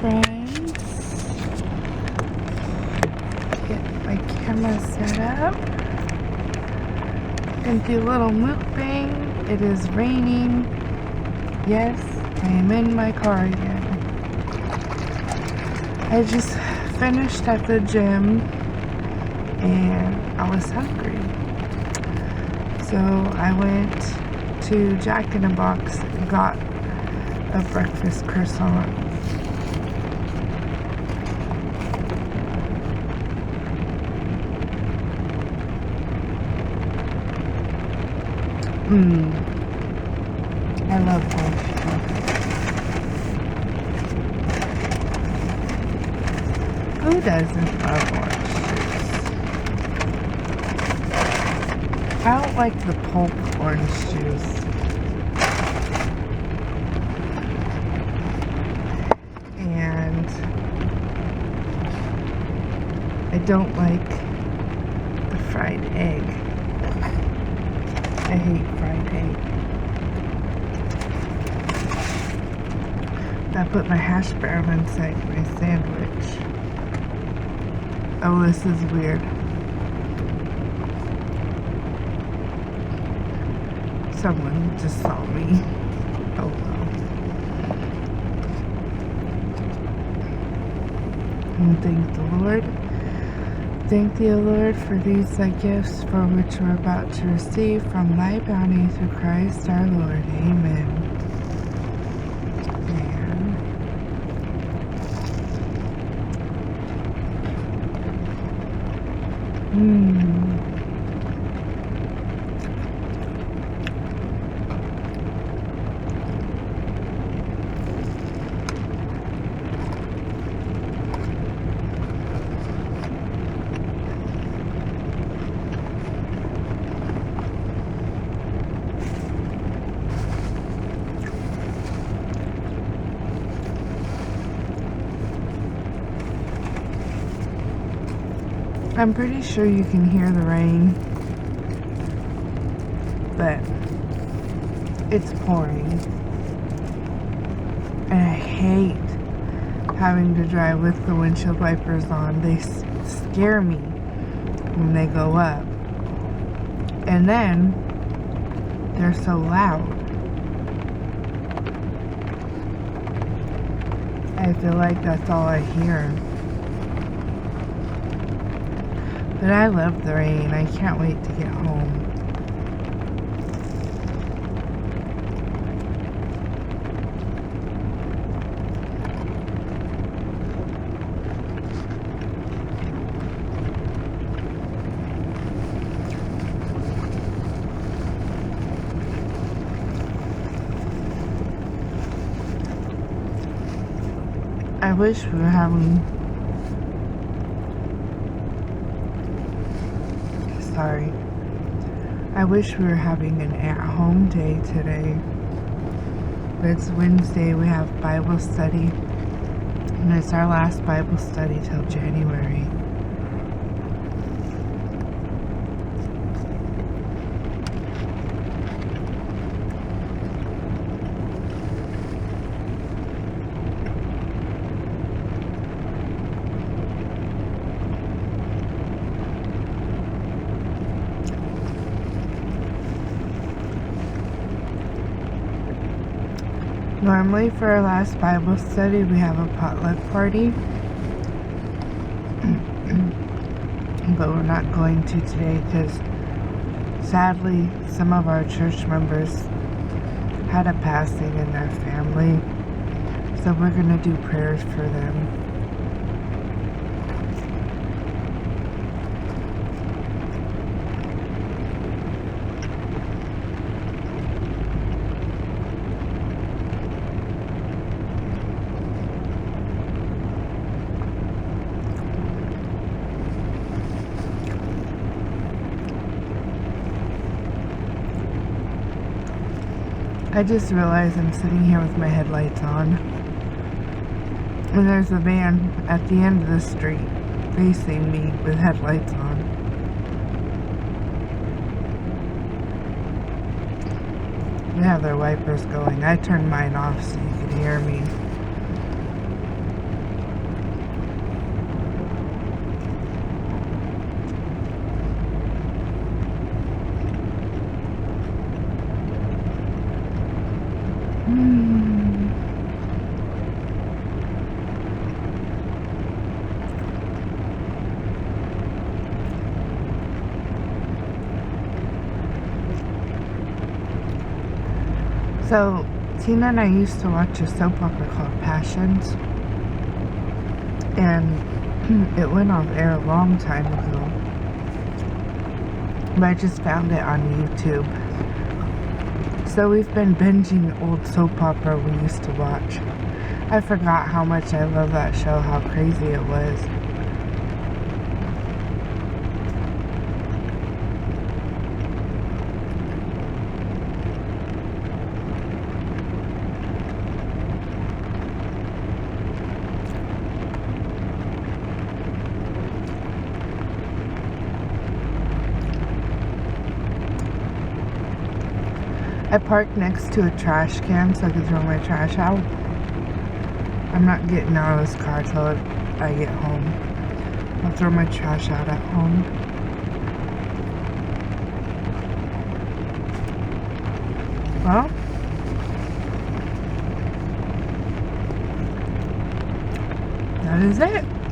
friends. Get my camera set up. Gonna do a little mukbang. It is raining. Yes, I am in my car again. I just finished at the gym and I was hungry. So I went to Jack in the Box and got a breakfast croissant. I love orange juice. Who doesn't love orange juice? I don't like the pulp orange juice. And I don't like the fried egg. I hate fried egg. I put my hash brown inside my sandwich. Oh, this is weird. Someone just saw me. Oh well. And thank the Lord. Thank thee, O Lord, for these thy gifts, for which we're about to receive from thy bounty through Christ our Lord. Amen. I'm pretty sure you can hear the rain, but it's pouring. And I hate having to drive with the windshield wipers on. They scare me when they go up. And then they're so loud. I feel like that's all I hear. But I love the rain. I can't wait to get home. I wish we were having... I wish we were having an at-home day today. But it's Wednesday, we have Bible study. And it's our last Bible study till January. Normally for our last Bible study we have a potluck party, but we're not going to today because sadly some of our church members had a passing in their family, so we're going to do prayers for them. I just realized I'm sitting here with my headlights on. And there's a van at the end of the street facing me with headlights on. They have their wipers going. I turned mine off so you could hear me. So, Tina and I used to watch a soap opera called Passions, and it went off air a long time ago, but I just found it on YouTube. So we've been binging old soap opera we used to watch. I forgot how much I love that show, how crazy it was. I parked next to a trash can so I could throw my trash out. I'm not getting out of this car till I get home. I'll throw my trash out at home. Well, that is it.